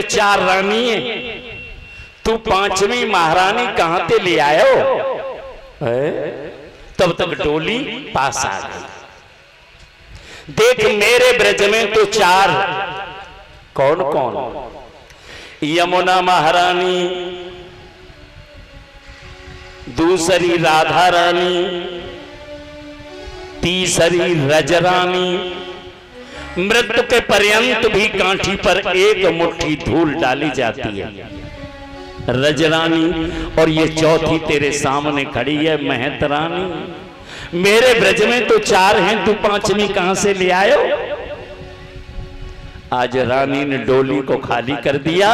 तो 4 रानी है, तू 5वीं महारानी कहां ते ले आयो? तब तक डोली पास आ गई। देख मेरे ब्रज में तो 4, कौन कौन? यमुना महारानी, दूसरी राधा रानी, तीसरी रजरानी, मृत्यु के पर्यंत भी कांठी पर एक मुट्ठी धूल डाली जाती है, रजरानी। और ये चौथी तेरे सामने खड़ी है, महतरानी। मेरे ब्रज में तो 4 हैं, तू 5वीं कहां से ले आयो? आज रानी ने डोली को खाली कर दिया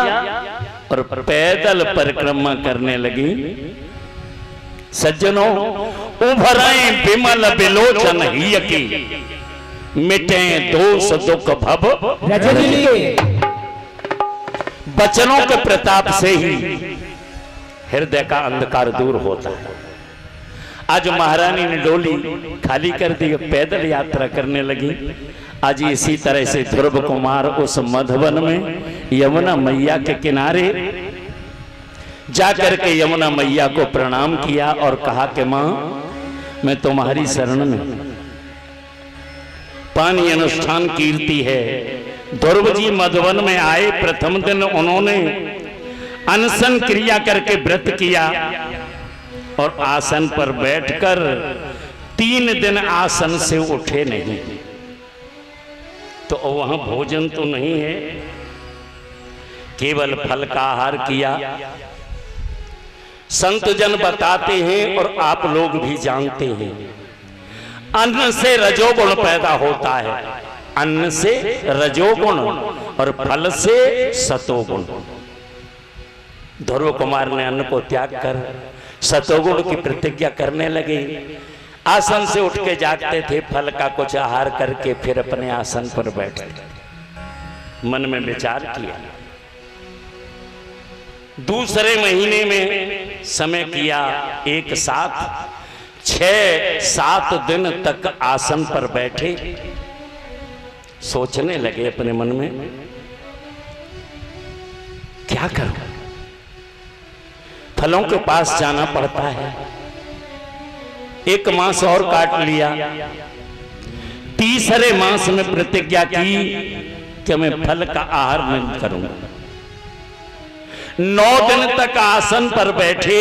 और पैदल परिक्रमा करने लगी। सज्जनों, उभराए विमल बिलोचन हिय की, मिटे दोष दुख भव रजनी के। वचनों के प्रताप से ही हृदय का अंधकार दूर होता है। आज महारानी ने डोली खाली कर दी, पैदल यात्रा करने लगी। आज इसी तरह से ध्रुव कुमार उस मधुवन में यमुना मैया के किनारे जाकर के यमुना मैया को प्रणाम किया और कहा कि मां, मैं तुम्हारी शरण में। पानी अनुष्ठान कीर्ति है। ध्रुव जी मधुवन में आए, प्रथम दिन उन्होंने अनशन क्रिया करके व्रत किया और आसन पर बैठकर 3 दिन आसन से उठे नहीं। तो वहां भोजन तो नहीं है, केवल फल का आहार किया। संत जन बताते हैं और आप लोग भी जानते हैं, अन्न से रजोगुण पैदा होता है, अन्न से रजोगुण और फल से सतोगुण। ध्रुव कुमार ने अन्न को त्याग कर सतोगुण की प्रतिज्ञा करने लगे। आसन से उठ के जागते थे, फल का कुछ आहार करके फिर अपने आसन पर बैठते। मन में विचार किया, दूसरे महीने में समय किया, एक साथ 6-7 दिन तक आसन पर बैठे। सोचने लगे अपने मन में, क्या करूं? फलों के पास जाना पड़ता है। 1 मास और काट लिया। तीसरे मास में प्रतिज्ञा की कि मैं फल का आहार नहीं करूंगा। 9 दिन तक आसन पर बैठे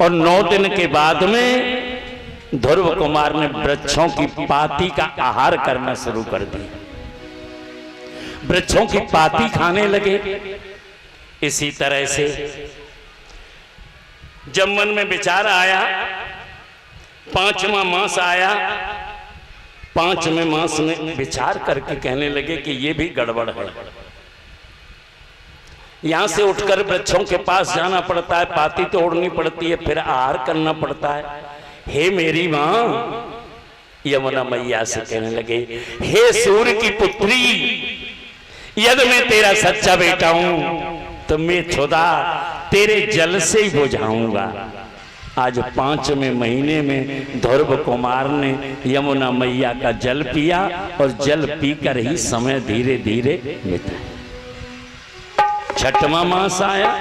और 9 दिन के बाद में ध्रुव कुमार ने वृक्षों की पाती का आहार करना शुरू कर दिया। वृक्षों की पाती खाने लगे। इसी तरह से जब मन में विचार आया, 5वां मास आया, 5वें मास में विचार करके कहने लगे कि ये भी गड़बड़ है। यहां से उठकर वृक्षों के पास जाना पड़ता है, पाती तोड़नी पड़ती है, फिर आहार करना पड़ता है। हे मेरी मां, यमुना मैया से कहने लगे, हे सूर्य की पुत्री, यदि मैं तेरा सच्चा बेटा हूं तो मैं खुदा तेरे जल से ही बुझाऊंगा। आज 5वें महीने में ध्रुव कुमार ने यमुना मैया का जल पिया और जल पीकर ही समय धीरे धीरे बीता। 6वां मास आया।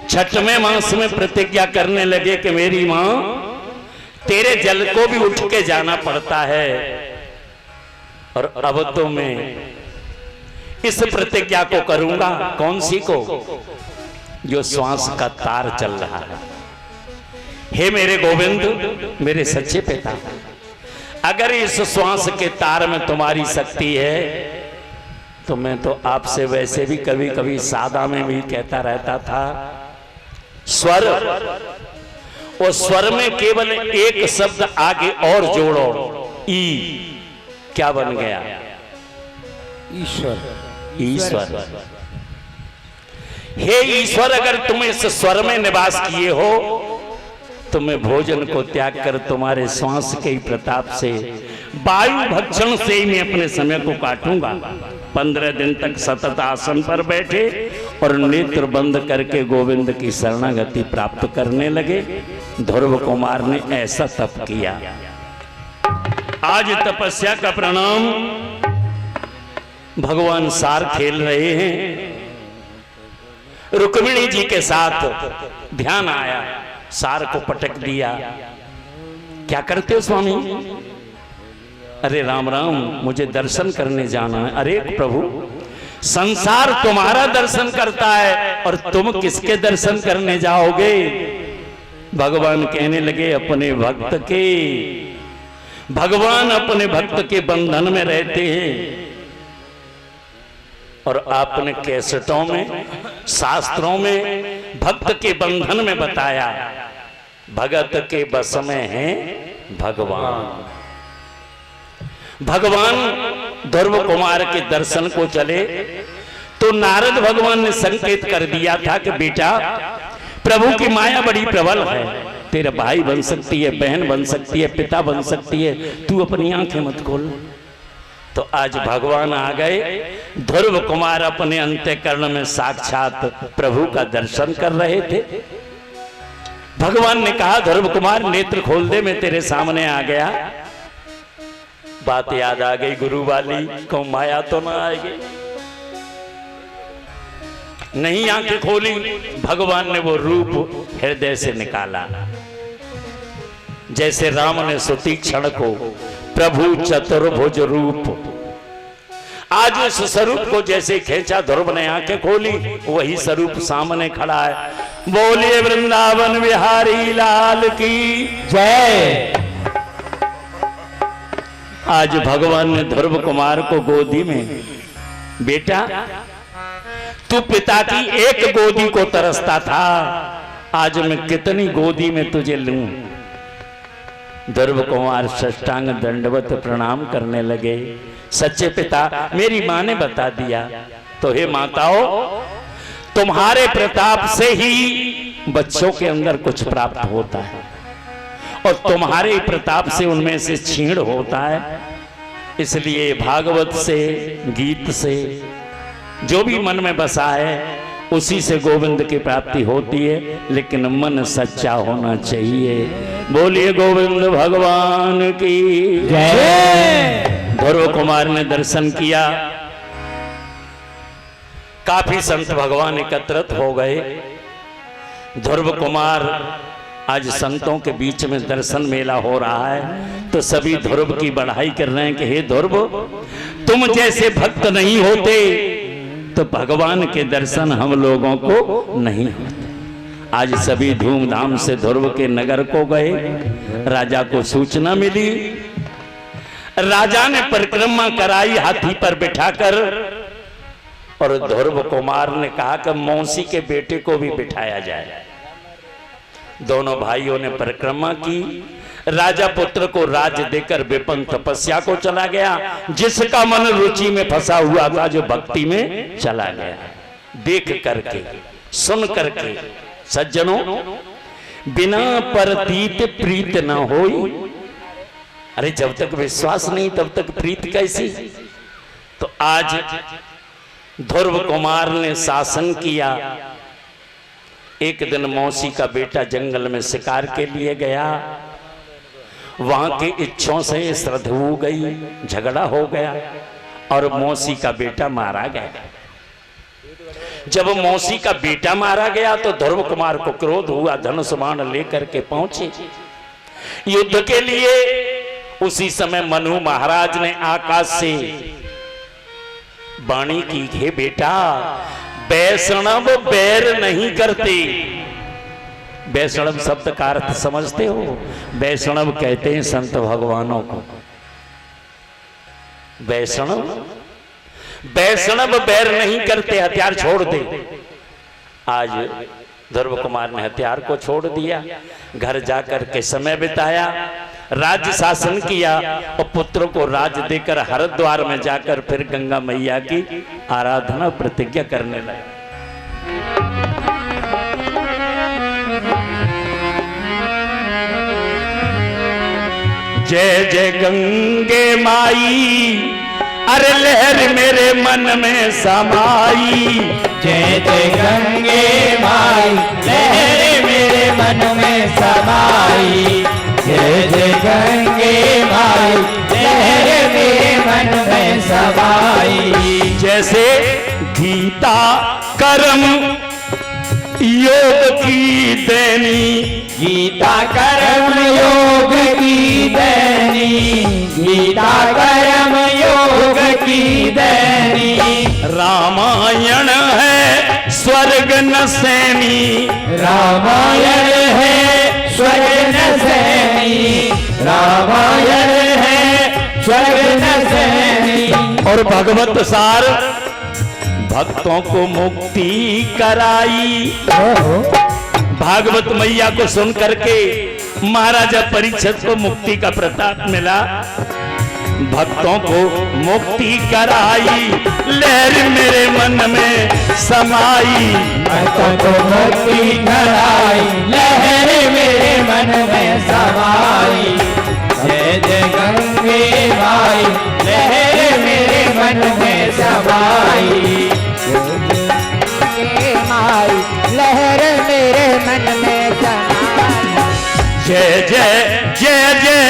6वें मास में प्रतिज्ञा करने लगे कि मेरी मां, तेरे जल को भी उठ के जाना पड़ता है और अब तो मैं इस प्रतिज्ञा को करूंगा। कौन सी को? जो श्वास का तार चल रहा है। हे मेरे गोविंद, मेरे सच्चे पिता, अगर इस श्वास के तार में तुम्हारी शक्ति है तो मैं तो आपसे वैसे भी कभी कभी सादा में भी कहता रहता था, स्वर। और स्वर में केवल एक शब्द आगे और जोड़ो, ई। क्या बन गया? ईश्वर। ईश्वर। हे ईश्वर, अगर तुम इस स्वर में निवास किए हो तो मैं भोजन को त्याग कर तुम्हारे श्वास के प्रताप से, वायु भक्षण से ही मैं अपने समय को काटूंगा। 15 दिन तक सतत आसन पर बैठे और नेत्र बंद करके गोविंद की शरणागति प्राप्त करने लगे। ध्रुव कुमार ने ऐसा तप किया। आज तपस्या का प्रणाम भगवान सार खेल रहे हैं, रुक्मिणी जी के साथ ध्यान आया, सार को पटक दिया। क्या करते हो स्वामी? अरे राम राम, मुझे दर्शन करने जाना है। अरे प्रभु, संसार तुम्हारा दर्शन करता है और तुम किसके दर्शन करने जाओगे? भगवान कहने लगे अपने भक्त के। भगवान अपने भक्त के बंधन में रहते हैं। और आपने कैसेटों में, शास्त्रों में भक्त के बंधन में बताया, भगत के बस में है भगवान। भगवान ध्रुव कुमार के दर्शन को चले तो नारद भगवान ने संकेत कर दिया था कि बेटा, प्रभु की माया बड़ी प्रबल है, तेरा भाई बन सकती है, बहन बन सकती है, पिता बन सकती है, तू अपनी आंखें मत खोल। तो आज भगवान आ गए। ध्रुव कुमार अपने अंतःकरण में साक्षात प्रभु का दर्शन कर रहे थे। भगवान ने कहा, ध्रुव कुमार नेत्र खोल दे, मैं तेरे सामने आ गया। बात याद आ गई गुरु वाली, को माया तो ना आएगी। नहीं आंखें खोली, भगवान ने वो रूप हृदय से निकाला। जैसे राम ने सुतीक्षण को प्रभु चतुर्भुज रूप, आज उस स्वरूप को जैसे खींचा, ध्रुव ने आंखें खोली, वही स्वरूप सामने खड़ा है। बोलिए वृंदावन बिहारी लाल की जय। आज भगवान ने ध्रुव कुमार को गोदी में, बेटा तू पिता की एक गोदी को तरसता था, आज मैं कितनी गोदी में तुझे लूं। ध्रुव कुमार साष्टांग दंडवत प्रणाम करने लगे। सच्चे पिता, मेरी मां ने बता दिया। तो हे माताओं, तुम्हारे प्रताप से ही बच्चों के अंदर कुछ प्राप्त होता है और तुम्हारे प्रताप से उनमें से छीण होता है। इसलिए भागवत से, गीत से जो भी मन में बसा है उसी से गोविंद की प्राप्ति होती है, लेकिन मन सच्चा होना चाहिए। बोलिए गोविंद भगवान की जय। ध्रुव कुमार ने दर्शन किया। काफी संत भगवान एकत्रित हो गए। ध्रुव कुमार, आज संतों के बीच में दर्शन मेला हो रहा है तो सभी ध्रुव की बढ़ाई कर रहे हैं कि हे ध्रुव, तुम जैसे भक्त नहीं होते तो भगवान के दर्शन हम लोगों को नहीं होते। आज सभी धूमधाम से ध्रुव के नगर को गए। राजा को सूचना मिली, राजा ने परिक्रमा कराई हाथी पर बिठाकर, और ध्रुव कुमार ने कहा कि मौसी के बेटे को भी बिठाया जाए। दोनों भाइयों ने परिक्रमा की। राजा पुत्र को राज देकर विपिन तपस्या को चला गया। जिसका मन रुचि में फंसा हुआ था, जो भक्ति में चला गया। देख करके, सुन करके सज्जनों, बिना परतीत प्रीत न होई। अरे जब तक विश्वास नहीं तब तक प्रीत कैसी? तो आज ध्रुव कुमार ने शासन किया। एक दिन मौसी का बेटा जंगल में शिकार के लिए गया। वहां की इच्छाओं से श्रद्धा हो गई, झगड़ा हो गया और मौसी का बेटा मारा गया। जब मौसी का बेटा मारा गया तो ध्रुव कुमार को क्रोध हुआ, धनुष बाण लेकर के पहुंचे युद्ध के लिए। उसी समय मनु महाराज ने आकाश से वाणी की, हे बेटा, वैष्णव बैर नहीं करते। वैष्णव शब्द का अर्थ समझते हो? वैष्णव कहते हैं संत भगवानों को। वैष्णव बैर नहीं करते, हथियार छोड़ दे। आज ध्रुव कुमार ने हथियार को छोड़ दिया, घर जाकर के समय बिताया, राज्य शासन किया और पुत्र को राज देकर हरिद्वार में जाकर फिर गंगा मैया की आराधना प्रतिज्ञा करने लगे। जय जय गंगे माई, अरे लहर मेरे मन में समाई। जय जय गंगे माई, लहर मेरे मन में समाई। जय जय गंगे माई लहर मेरे मन में समाई। जैसे गीता कर्म योग की देनी, गीता कर्म योग की देनी, गीता कर्म योग की देनी। रामायण है स्वर्ग नसैनी, रामायण है स्वर्ग नसैनी, रामायण है स्वर्ग नसैनी। और भगवत सार भक्तों को मुक्ति कराई। भागवत मैया को सुन करके महाराजा परीक्षित को मुक्ति का प्रताप मिला, भक्तों को मुक्ति कराई, लहर मेरे मन में समाई। भक्तों को मुक्ति कराई, लहर मेरे मन में समाई। जय जय गंगे माई लहर मेरे मन में समाई। जय माई लहर मेरे मन में समाई। जय जय जय जय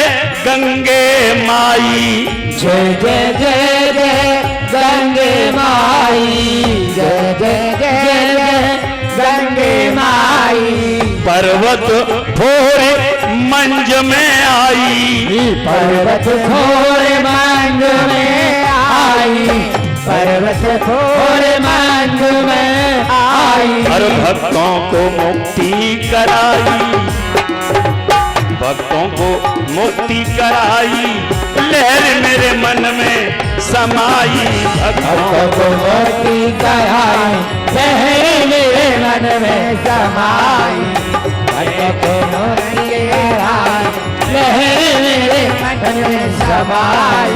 गंगे माई, जय जय जय जय गंगे माई, जय जय जय जय गंगे माई। पर्वत फोर मंज में आई, पर्वत फोर मंज में आई, पर्वत फोर मंज में आई। और भक्तों को मुक्ति कराई, भक्तों को मुक्ति कराई, लहर मेरे मन में समाई। भक्तों को मुक्ति कराई, लहर मेरे मन में समाई। भक्तों को मुक्ति कराई, लहर मेरे मन में समाई।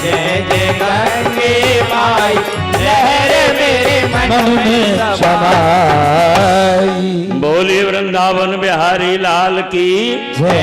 जय जय गंगे माई लहर मेरे मन में समाई। बोली वृंदावन बिहारी लाल की जय।